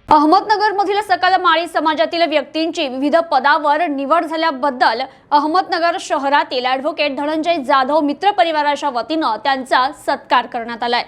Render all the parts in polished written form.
अहमदनगरमधील सकल माळी समाजातील व्यक्तींची विविध पदावर निवड झाल्याबद्दल अहमदनगर शहरातील ॲडव्होकेट धनंजय जाधव मित्र परिवाराच्या वतीने त्यांचा सत्कार करण्यात आलाय।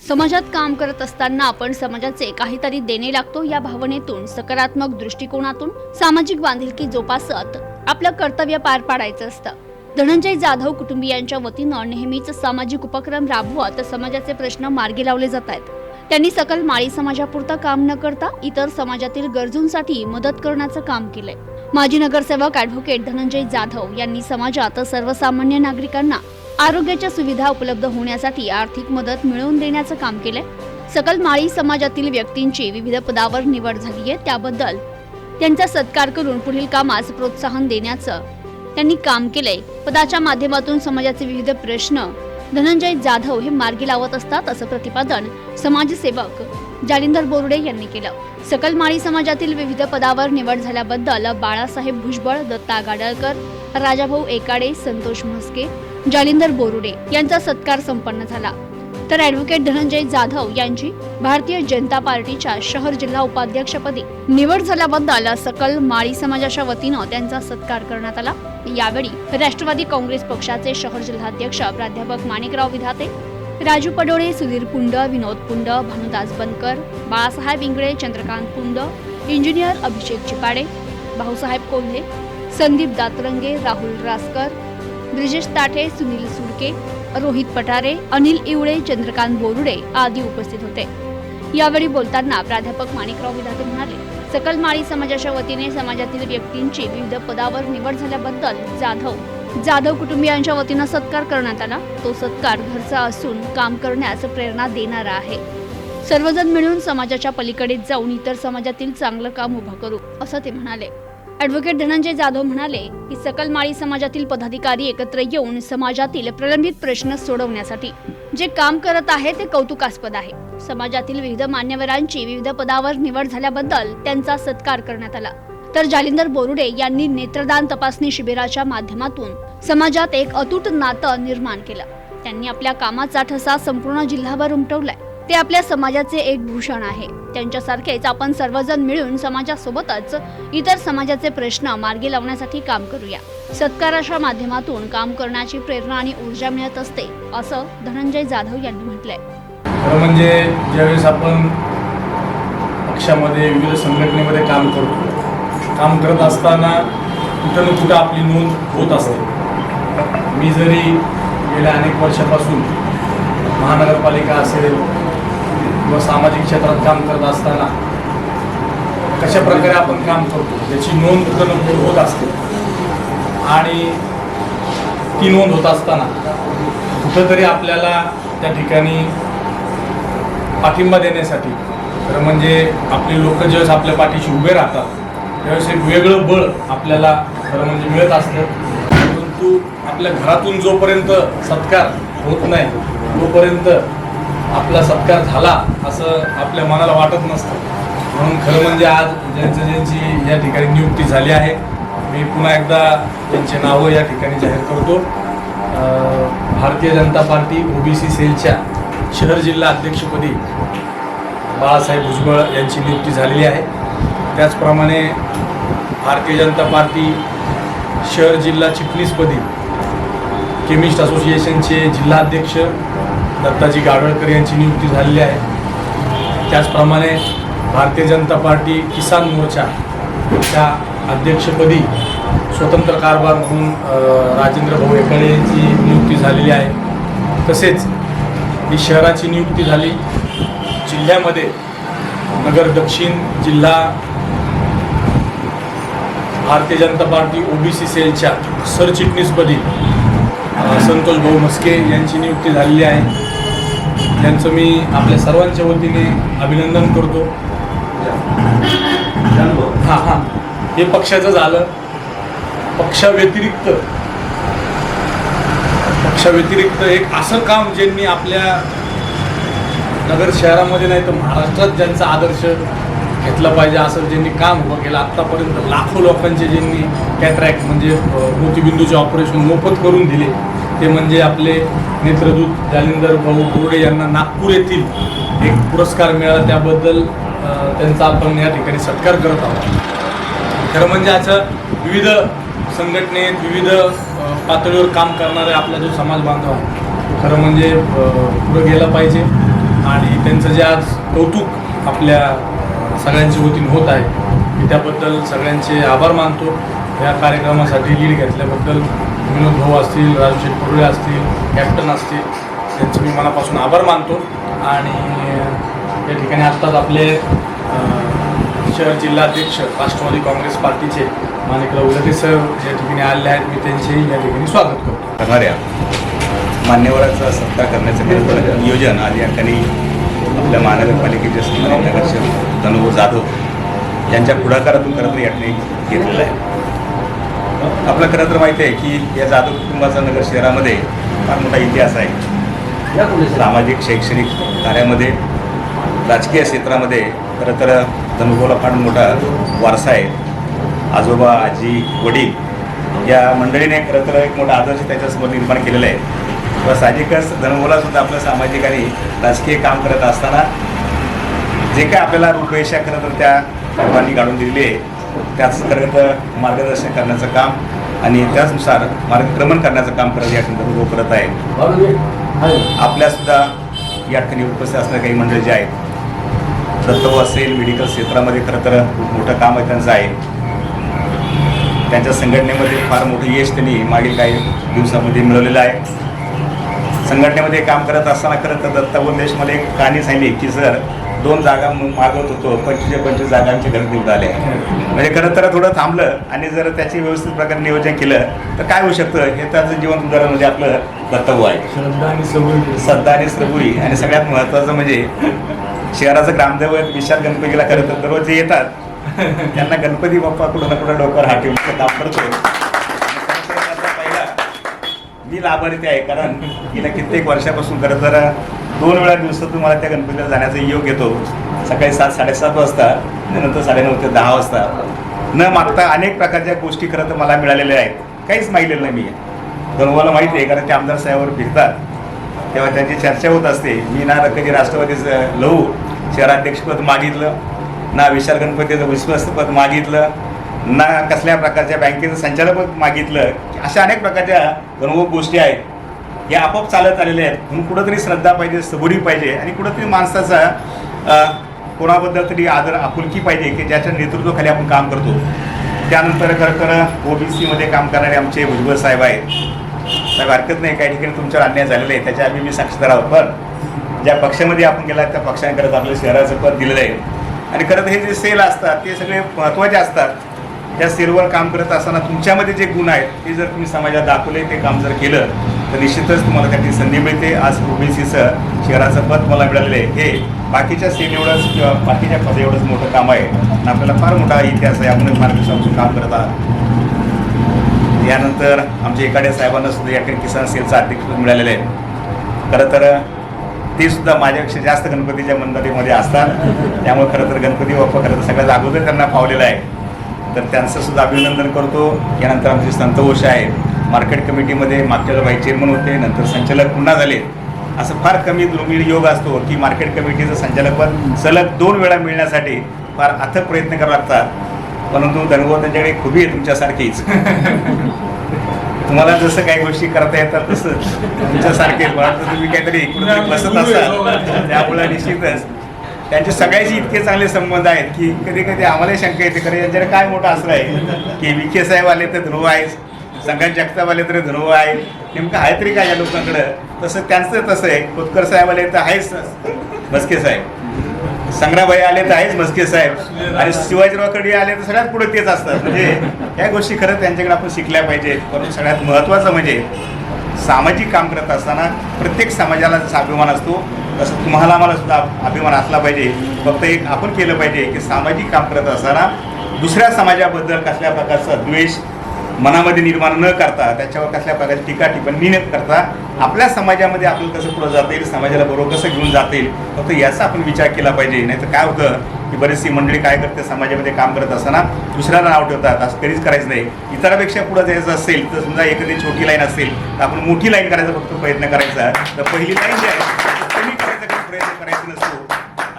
समाजात काम करत असताना आपण समाजाचे काहीतरी देणे लागतो या भावनेतून सकारात्मक दृष्टिकोनातून सामाजिक बांधिलकी जोपासत आपलं कर्तव्य पार पाडायचं असतं। धनंजय जाधव कुटुंबियांच्या वतीने नेहमीच सामाजिक उपक्रम राबवत समाजाचे प्रश्न मार्गी लावले जात आहेत। त्यांनी सकल माळी समाजापुरता काम न करता इतर समाजातील गरजूंसाठी मदत करण्याचं काम केलंय। माजी नगरसेवक ॲडव्होकेट धनंजय जाधव यांनी समाजात सर्वसामान्य नागरिकांना आरोग्याच्या सुविधा उपलब्ध होण्यासाठी आर्थिक मदत मिळवून देण्याचं काम केलंय। सकल माळी समाजातील व्यक्तींची विविध पदावर निवड झाली आहे, त्याबद्दल त्यांचा सत्कार करून पुढील कामास प्रोत्साहन देण्याचं त्यांनी काम केलंय। पदाच्या माध्यमातून समाजाचे विविध प्रश्न धनंजय जाधव हे मार्गी लावत असतात असं प्रतिपादन समाजसेवक जालिंदर बोरुडे यांनी केलं। सकल माळी समाजातील विविध पदावर निवड झाल्याबद्दल बाळासाहेब भुजबळ, दत्ता गाडळकर, राजाभाऊ एकाडे, संतोष म्हस्के, जालिंदर बोरुडे यांचा सत्कार संपन्न झाला। तर ॲडव्होकेट धनंजय जाधव यांची भारतीय जनता पार्टीच्या शहर जिल्हा उपाध्यक्षपदी निवड झाल्याबद्दल सकल माळी समाजाच्या वतीने त्यांचा सत्कार करण्यात आला। यावेळी राष्ट्रवादी काँग्रेस पक्षाचे शहर जिल्हाध्यक्ष प्राध्यापक माणिकराव विधाते, राजू पडोळे, सुधीर पुंड, विनोद पुंड, भानुदास बनकर, बाळासाहेब इंगळे, चंद्रकांत पुंड, इंजिनियर अभिषेक चिपाडे, भाऊसाहेब कोल्हे, संदीप दातरंगे, राहुल रासकर, ब्रिजेश ताठे, सुनील सुडके, रोहित पटारे, अनिल इवळे, चंद्रकांत बोरुडे आदी उपस्थित होते। यावेळी बोलताना प्राध्यापक माणिकराव विधाते म्हणाले, सकल माळी समाजाच्या वतीने समाजातील व्यक्तींची विविध पदावर निवड झाल्याबद्दल जाधव कुटुंबियांच्या वतीने सत्कार करण्यात आला। तो सत्कार घरचा असून काम करण्यास प्रेरणा देणारा आहे। सर्वजण मिळून समाजाच्या पलीकडे जाऊन इतर समाजातील चांगलं काम उभं करू असं ते म्हणाले। ॲडव्होकेट धनंजय जाधव म्हणाले की सकल माळी समाजातील पदाधिकारी एकत्र येऊन समाजातील प्रलंबित प्रश्न सोडवण्यासाठी जे काम करत आहे ते कौतुकास्पद आहे। समाजातील विविध मान्यवरांची विविध पदावर निवड झाल्याबद्दल त्यांचा सत्कार करण्यात आला। तर जालिंदर बोरुडे यांनी नेत्रदान तपासणी शिबिराच्या माध्यमातून समाजात एक अतूट नातं निर्माण केलं। त्यांनी आपल्या कामाचा ठसा संपूर्ण जिल्हाभर उमटवलाय। ते आपल्या समाजाचे एक भूषण आहे। त्यांच्यासारखेच आपण सर्वजण मिळून समाजासोबतच इतर समाजाचे प्रश्न मार्गी लावण्यासाठी काम करूया। सत्काराच्या माध्यमातून काम करण्याची प्रेरणा आणि ऊर्जा मिळत असते असं धनंजय जाधव यांनी म्हटलंय। म्हणजे ज्यावेळेस आपण पक्षामध्ये विविध संघटनेमध्ये काम करत असताना कुठं ना कुठं आपली नोंद होत असते। मी जरी गेल्या अनेक वर्षापासून महानगरपालिका असेल किंवा सामाजिक क्षेत्रात काम करत असताना कशा प्रकारे आपण काम करतो याची नोंद कुठं ना कुठं होत असते। आणि ती नोंद होत असताना कुठंतरी आपल्याला त्या ठिकाणी पाठिंबा देण्यासाठी खरं म्हणजे आपले लोक ज्यावेळेस आपल्या पाठीशी उभे राहतात त्यावेळेस एक वेगळं बळ आपल्याला खरं म्हणजे मिळत असतं। परंतु आपल्या घरातून जोपर्यंत सत्कार होत नाही तोपर्यंत आपला सत्कार झाला असं आपल्या मनाला वाटत नसतं। म्हणून खरं म्हणजे आज ज्यांची या ठिकाणी नियुक्ती झाली आहे मी पुन्हा एकदा त्यांचे नावं या ठिकाणी जाहीर करतो। भारतीय जनता पार्टी ओबीसी सेलच्या शहर जिल्हा अध्यक्षपदी बाळासाहेब भुजबळ यांची नियुक्ती झालेली आहे। त्याचप्रमाणे भारतीय जनता पार्टी शहर जिल्हा चिटणीसपदी केमिस्ट असोसिएशनचे जिल्हा अध्यक्ष दत्ताजी गाडळकर यांची नियुक्ती झालेली आहे। त्याचप्रमाणे भारतीय जनता पार्टी किसान मोर्चाच्या अध्यक्षपदी स्वतंत्र कारभार म्हणून राजेंद्र भाऊ एकाडे यांची नियुक्ती झालेली आहे। तसेच ही शहराची नियुक्ती झाली. जिल्ह्यामध्ये नगर दक्षिण जिल्हा भारतीय जनता पार्टी OBC सेलच्या सरचिटणीसपदी संतोष भाऊ म्हस्के यांची नियुक्ती झालेली आहे. त्यांचं मी आपल्या सर्वांच्या वतीने अभिनंदन करतो. हे पक्षाचं झालं. पक्षाव्यतिरिक्त एक असं काम ज्यांनी आपल्या नगर शहरामध्ये नाही तर महाराष्ट्रात ज्यांचा आदर्श घेतला पाहिजे असं ज्यांनी काम उभं केलं. आत्तापर्यंत लाखो लोकांचे ज्यांनी कॅटरॅक्ट म्हणजे मोतीबिंदूचे ऑपरेशन मोफत करून दिले ते म्हणजे आपले नेत्रदूत जालिंदर भाऊ बोर्डे यांना नागपूर येथील एक पुरस्कार मिळाला. त्याबद्दल त्यांचा आपण या ठिकाणी सत्कार करत आहोत. खरं म्हणजे असं विविध संघटनेत विविध पातळीवर काम करणारा आपला जो समाज बांधव आहे खरं म्हणजे पुढं गेला पाहिजे. आणि त्यांचं जे आज कौतुक आपल्या सगळ्यांच्या वतीने होत आहे मी त्याबद्दल सगळ्यांचे आभार मानतो. या कार्यक्रमासाठी लीड घेतल्याबद्दल विनोद भाऊ असतील, राजशेठ पडुळे असतील, कॅप्टन असतील त्यांचं मी मनापासून आभार मानतो. आणि या ठिकाणी आत्ताच आपले शहर जिल्हाध्यक्ष राष्ट्रवादी काँग्रेस पार्टीचे माणिकराव उलटे सर या ठिकाणी आलेले आहेत. मी त्यांचेही या ठिकाणी स्वागत करतो. करणाऱ्या मान्यवरांचा सत्कार करण्याचं खरं नियोजन आज या ठिकाणी आपल्या महानगरपालिकेचे सन्मानित नगरसेवक धनुभाऊ जाधव यांच्या पुढाकारातून खरं तर या ठिकाणी घेतलेलं आहे. आपलं खरं तर माहिती आहे की या जाधव कुटुंबाचा नगर शहरामध्ये फार मोठा इतिहास आहे. सामाजिक शैक्षणिक कार्यामध्ये राजकीय क्षेत्रामध्ये खरं तर धनुभाऊला फार मोठा वारसा आहे. आजोबा आजी वडील या मंडळीने खरं तर एक मोठा आदर्श त्याच्यासमोर निर्माण केलेला आहे. व साहजिकच धनुभाऊला सुद्धा आपलं सामाजिक आणि राजकीय काम करत असताना जे काय आपल्याला रूपरेषा खरं तर त्या सर्वांनी काढून दिलेली आहे त्याच खरं तर मार्गदर्शन करण्याचं काम आणि त्याचनुसार मार्गक्रमण करण्याचं काम करत या ठिकाणी धनुभाऊ करत आहे. आपल्यासुद्धा या ठिकाणी उपस्थित असणारे काही मंडळी जे आहेत दत्तभाऊ असेल मेडिकल क्षेत्रामध्ये खरं तर खूप मोठं काम आहे त्यांचं आहे. त्यांच्या संघटनेमध्ये फार मोठं यश त्यांनी मागील काही दिवसामध्ये मिळवलेलं आहे. संघटनेमध्ये काम करत असताना खरं तर दत्तभाऊ देशमध्ये एक कहाणी सांगली की सर 2 जागा मागवत होतो 25 जागा आमच्या घरात निवडून आले. म्हणजे खरं तर थोडं थांबलं आणि जर त्याचे व्यवस्थित प्रकारे नियोजन केलं तर काय होऊ शकतं हे त्याचं जीवन उदाहरण म्हणजे आपलं दत्तभाऊ आहे. श्रद्धा आणि सबुरी आणि सगळ्यात महत्त्वाचं म्हणजे शहराचं ग्रामदैवत विशाल गणपतीला खरं तर दररोज जे येतात त्यांना गणपती बाप्पा कुठं ना कुठं डोक्यावर हात ठेवून काम करतो. मी लाभार्थी आहे कारण गेल्या कित्येक वर्षापासून खरं तर 2 वेळा दिवसातून मला त्या गणपतीला जाण्याचा योग येतो. सकाळी 7-7:30 वाजता नंतर 9:30 ते 10 वाजता न मागता अनेक प्रकारच्या गोष्टी खरं तर मला मिळालेल्या आहेत. काहीच मागितलेलं नाही मी. धनुभाऊला माहिती आहे कारण ते आमदार साहेबांवर फिरतात तेव्हा त्यांची चर्चा होत असते. मी ना कधी राष्ट्रवादीचं लहू शहराध्यक्षपद मागितलं ना विशाल गणपतीचं विश्वस्तपद मागितलं ना कसल्या प्रकारच्या बँकेचं संचालकपद मागितलं. अशा अनेक प्रकारच्या धनुभाऊ गोष्टी आहेत या आपोआप चालत आलेल्या आहेत. म्हणून कुठंतरी श्रद्धा पाहिजे सबुरी पाहिजे आणि कुठंतरी माणसाचा कोणाबद्दल तरी आदर आपुलकी पाहिजे की ज्याच्या नेतृत्वाखाली आपण काम करतो. त्यानंतर खरं OBCमध्ये काम करणारे आमचे भुजबळ साहेब आहेत. साहेब हरकत नाही काही ठिकाणी तुमच्यावर अन्याय झालेला आहे त्याच्या आम्ही मी साक्षीदार आहोत. पण ज्या पक्षामध्ये आपण गेला त्या पक्षाने करत आपल्या शहराचं पद दिलेलं आहे. आणि खरं तर हे जे सेल असतात ते सगळे महत्त्वाचे असतात. त्या सेलवर काम करत असताना तुमच्यामध्ये जे गुण आहेत ते जर तुम्ही समाजात दाखवले ते काम जर केलं तर निश्चितच तुम्हाला त्याची संधी मिळते. आज OBCचं शहराचं पद मला मिळालेलं आहे. हे बाकीच्या सेल एवढंच किंवा बाकीच्या पद एवढंच मोठं काम आहे आणि आपल्याला फार मोठा इतिहास आहे. आपण मार्गदर्शनाचं काम करत आहात. यानंतर आमच्या एखाद्या साहेबांना सुद्धा या ठिकाणी किसान सेलचं अध्यक्षपद मिळालेलं आहे. खरं तर ते सुद्धा माझ्यापेक्षा जास्त गणपतीच्या मंडळीमध्ये असतात. त्यामुळे खरं तर गणपती बाप्पा खरं तर सगळ्यात अगोदर त्यांना पावलेलं आहे तर त्यांचं सुद्धा अभिनंदन करतो. यानंतर आमचे संतोष आहे मार्केट कमिटीमध्ये मागच्या भाई चेअरमन होते नंतर संचालक पुन्हा झाले. असं फार कमी दुर्मिळ योग असतो की मार्केट कमिटीचं संचालकपद सलग 2 वेळा मिळण्यासाठी फार अथक प्रयत्न करावे लागतात. परंतु धनुभाऊ त्यांच्याकडे खूपी आहे तुमच्यासारखीच. तुम्हाला जसं काही गोष्टी करता येतात तसंच तुमच्यासारखे वाटतं तुम्ही काहीतरी कुठेतरी बसत असाल. त्यामुळे निश्चितच त्यांचे सगळ्याशी इतके चांगले संबंध आहेत की कधी कधी आम्हालाही शंका येते खरं यांच्याकडे काय मोठं असं आहे की विखे साहेब आले तर धनुभाऊ आहे, संघात जगताप आले तर धनुभाऊ आहे, नेमकं आहे तरी काय या लोकांकडं. तसं त्यांचं तसं आहे. खोतकर साहेब आले तर आहेच म्हस्के साहेब, संग्रामभाई आले तर आहेच म्हस्के साहेब, आणि शिवाजीराव कडे आले तर सगळ्यात पुढे तेच असतात. म्हणजे या गोष्टी खरं त्यांच्याकडे आपण शिकल्या पाहिजेत. परंतु सगळ्यात महत्त्वाचं म्हणजे सामाजिक काम करत असताना प्रत्येक समाजाला जसा अभिमान असतो तसं तुम्हाला आम्हाला सुद्धा अभिमान असला पाहिजे. फक्त एक आपण केलं पाहिजे की सामाजिक काम करत असताना दुसऱ्या समाजाबद्दल कसल्या प्रकारचा द्वेष मनामध्ये निर्माण न करता, त्याच्यावर कसल्या प्रकारची टीका टिप्पणी न करता आपल्या समाजामध्ये आपल्याला कसं पुढं जाता येईल, समाजाला बरोबर कसं घेऊन जाता येईल, फक्त याचा आपण विचार केला पाहिजे. नाही तर काय होतं की बरीचशी मंडळी काय करते, समाजामध्ये काम करत असताना दुसऱ्याला नाव ठेवतात. असं कधीच करायचं नाही. इतरांपेक्षा पुढं जायचं असेल तर समजा एखादी छोटी लाईन असेल तर आपण मोठी लाईन करायचा फक्त प्रयत्न करायचा. तर पहिली लाईन जी आहे कमी करायचा काही प्रयत्न करायचा नसतो.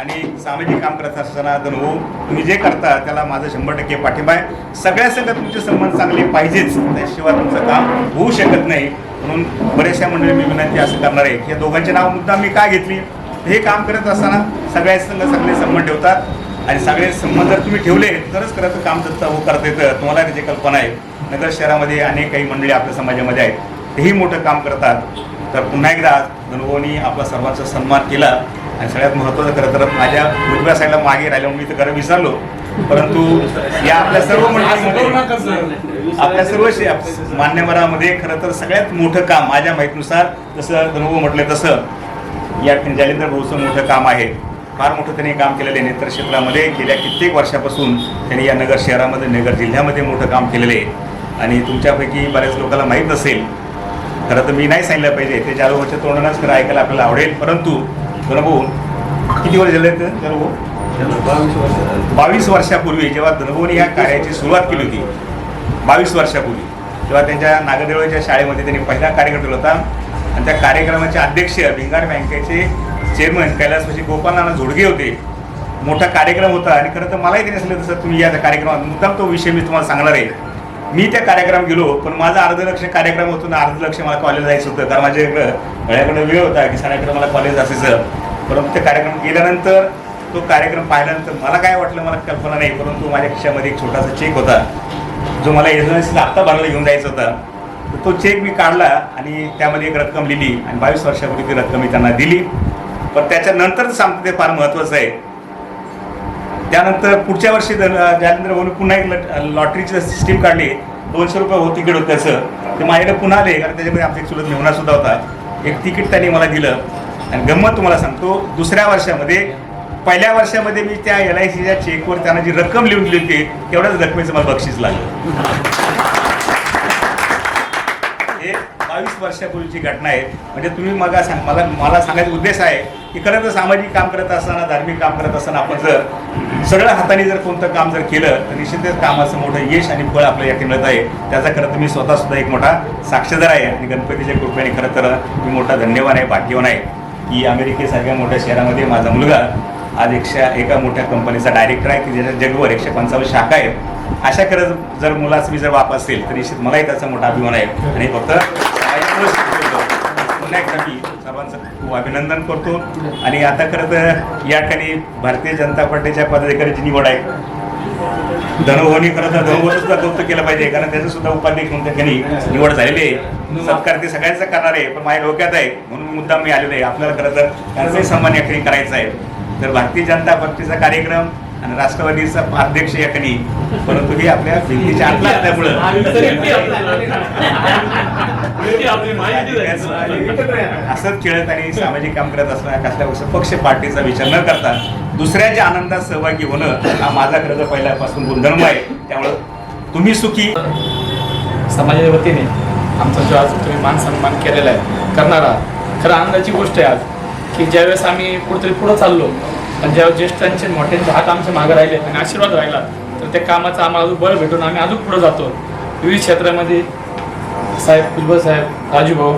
आणि सामाजिक काम करत असताना तुम्ही जे करता त्याला माझं 100% पाठिंबा आहे. सगळ्या संगत तुमचे संबंध चांगले पाहिजेच, त्याशिवाय तुमचं काम होऊ शकत नाही. म्हणून बऱ्याचशा मंडळी मी विनंती असं करणार आहे की या दोघांचे नाव मुद्दा मी का घेतली, हे काम करत असताना सगळ्या संघ चांगले संबंध ठेवतात आणि सगळे संबंध जर तुम्ही ठेवले तरच खरं काम करता येतं. तुम्हाला त्याची कल्पना आहे. नगर शहरामध्ये अनेक काही मंडळी आपल्या समाजामध्ये आहेत, तेही मोठं काम करतात. तर पुन्हा एकदा धनुभाऊंनी आपला सर्वांचा सन्मान केला. आणि सगळ्यात महत्त्वाचं खरं तर माझ्या उजव्या साईडला मागे राहिलं मी तर खरं विसरलो, परंतु या आपल्या सर्व मंडळीमध्ये आपल्या सर्व मान्यवरामध्ये खरं तर सगळ्यात मोठं काम माझ्या माहितीनुसार जसं धनुभाऊ म्हटलं तसं या ठिकाणी जालिंदर भाऊचं मोठं काम आहे. फार मोठं त्यांनी काम केलेलं आहे. नेत्र क्षेत्रामध्ये गेल्या कित्येक वर्षापासून त्यांनी या नगर शहरामध्ये नगर जिल्ह्यामध्ये मोठं काम केलेलं आहे. आणि तुमच्यापैकी बऱ्याच लोकांना माहीत नसेल, खरं तर मी नाही सांगितलं पाहिजे, ते जालूभाऊच्या तोंडानंच खरं ऐकायला आपल्याला आवडेल. परंतु धनुभाऊ किती वर्ष झाले आहेत धनुभाऊ? 22 वर्षापूर्वी जेव्हा धनुभाऊने या कार्याची सुरुवात केली होती, 22 वर्षापूर्वी तेव्हा त्यांच्या नागदेवळच्या शाळेमध्ये त्यांनी पहिला कार्यक्रम ठेवला होता. आणि त्या कार्यक्रमाचे अध्यक्ष भिंगार बँकेचे चेअरमन कैलासवासी गोपाल नाना झोडगे होते. मोठा कार्यक्रम होता. आणि खरं तर मलाही त्यांनी सांगितलं तसं तुम्ही या कार्यक्रमात मुद्दाम तो विषय मी तुम्हाला सांगणार आहे. मी त्या कार्यक्रमात गेलो, पण माझा अर्धलक्ष कार्यक्रम होतो ना, अर्धलक्ष मला कॉलेज जायचं होतं, कारण माझ्याकडं वेळाकडे वेळ होता की 11:30 मला कॉलेज असायचं. परंतु त्या कार्यक्रम गेल्यानंतर तो कार्यक्रम पाहिल्यानंतर मला काय वाटलं मला कल्पना नाही, परंतु माझ्या खिशामध्ये एक छोटासा चेक होता जो मला एजन्सीला आत्ता भरायला घेऊन जायचा होता. तर तो चेक मी काढला आणि त्यामध्ये एक रक्कम लिहिली आणि 22 वर्षापूर्वी ती रक्कम मी त्यांना दिली. पण त्याच्यानंतर सांगतो ते फार महत्त्वाचं आहे. त्यानंतर पुढच्या वर्षी जालिंदर भाऊने पुन्हा एक लॉटरीची सिस्टीम काढली. 200 रुपये हो तिकीट होतं त्याचं, ते माझ्याकडे पुन्हा आले, कारण त्याच्यामध्ये आमचा एक चुलत मेहुणा सुद्धा होता. एक तिकीट त्यांनी मला दिलं. आणि गंमत तुम्हाला सांगतो, दुसऱ्या वर्षामध्ये पहिल्या वर्षामध्ये मी त्या LICच्या चेकवर त्यांना जी रक्कम लिहून दिली होती तेवढ्याच रकमेचं मला बक्षीस लागलं. हे 22 वर्षापूर्वीची घटना आहे. म्हणजे तुम्ही मला सांगायचा उद्देश आहे की खरं तर सामाजिक काम करत असताना, धार्मिक काम करत असताना आपण जर सगळं हाताने जर कोणतं काम जर केलं तर निश्चितच कामाचं मोठं यश आणि फळ आपल्या या मिळत आहे. त्याचा खरं तर मी स्वतः सुद्धा एक मोठा साक्षीदार आहे. आणि गणपतीच्या कृपेने खरं तर मी मोठा धन्यवाद आहे, भाग्यवान आहे की अमेरिकेसारख्या मोठ्या शहरामध्ये माझा मुलगा आज एका मोठ्या कंपनीचा डायरेक्टर आहे की ज्याच्या जगभर 155 शाखा आहेत. अशा खरं जर मुलाचं मी जर बाप असेल तर निश्चित मलाही त्याचा मोठा अभिमान आहे. आणि फक्त पुन्हा एकदा मी सर्वांचं खूप अभिनंदन करतो. आणि आता खरं तर या ठिकाणी भारतीय जनता पार्टीच्या पदाधिकाऱ्याची निवड आहे. धनुभाऊनी खरं तर धनुभाऊचं सुद्धा कौतुक केलं पाहिजे, कारण त्याचं सुद्धा उपाध्यक्ष म्हणून त्या ठिकाणी निवड झालेली आहे. सत्कार ते सगळ्यांचा करणार आहे, पण माझ्या डोक्यात आहे म्हणून मुद्दाम मी आलेलो आहे. आपल्याला खरं तर त्यांचाही सन्मान या ठिकाणी करायचा आहे. तर भारतीय जनता पार्टीचा कार्यक्रम आणि राष्ट्रवादीचा अध्यक्ष या ठिकाणी, परंतु हे आपल्या भिंतीच्या आतला असल्यामुळं असंच खेळत आणि सामाजिक काम करत असताना कसल्या गोष्टी पक्ष पार्टीचा विचार न करता दुसऱ्याच्या आनंदात सहभागी होणं हा माझा खरं तर पहिल्यापासून गुणधर्म आहे. त्यामुळं तुम्ही सुखी समाजाच्या वतीने आमचा जो आज तुम्ही मान सन्मान केलेला आहे करणारा खरं आनंदाची गोष्ट आहे आज की ज्यावेळेस आम्ही कुठेतरी पुढं चाललो आणि ज्यावेळेस ज्येष्ठांचे मोठ्यांचे हात आमच्या मागे राहिले आणि आशीर्वाद राहिला तर त्या कामाचं आम्हाला अजून बळ भेटून आम्ही अजून पुढं जातो. विविध क्षेत्रामध्ये साहेब, भुजबळ साहेब, राजू भाऊ,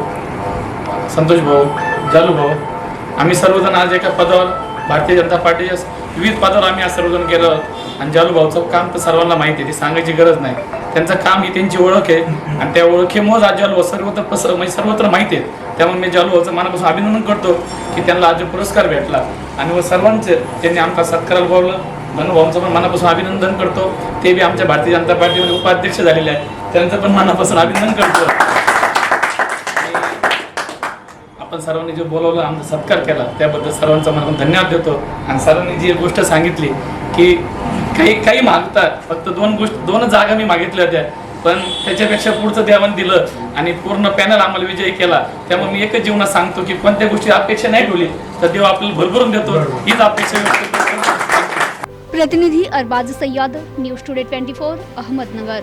संतोष भाऊ, जालू भाऊ, आम्ही सर्वजण आज एका पदावर भारतीय जनता पार्टीच्या विविध पदावर आम्ही आज सर्वजण गेलो आहोत. आणि जालू भाऊचं काम तर सर्वांना माहिती आहे, ती सांगायची गरज नाही. त्यांचं काम ही त्यांची ओळख आहे आणि त्या ओळखीमुळेच आज जालू भाऊ सर्वत्र माहिती आहे. त्यामुळे मी जालू भाऊचं मनापासून अभिनंदन करतो की त्यांना आज पुरस्कार भेटला आणि सर्वांचे त्यांनी आमचा सत्काराला बोललं. धनुभाऊंचं पण मनापासून अभिनंदन करतो. ते बी आमच्या भारतीय जनता पार्टीमध्ये उपाध्यक्ष झालेले आहेत, त्यांचं पण मनापासून अभिनंदन करतो. आपण सर्वांनी जे बोलवलं, आमचा सत्कार केला, त्याबद्दल सर्वांचा मनापासून धन्यवाद देतो. आणि सरांनी जी गोष्ट सांगितली की काही मागतात, फक्त दोन जागा मी मागितल्या होत्या, पण त्याच्यापेक्षा पुढचं देवानं दिलं आणि पूर्ण पॅनल आम्हाला विजयी केला. त्यामुळे मी एकच जीवनात सांगतो की कोणत्या गोष्टी अपेक्षा नाही ठेवली तर देव आपल्याला भरभरून देतो, हीच अपेक्षा व्यक्त करतो. प्रतिनिधी अरबाज सय्यद, न्यूज टुडे 24, अहमदनगर.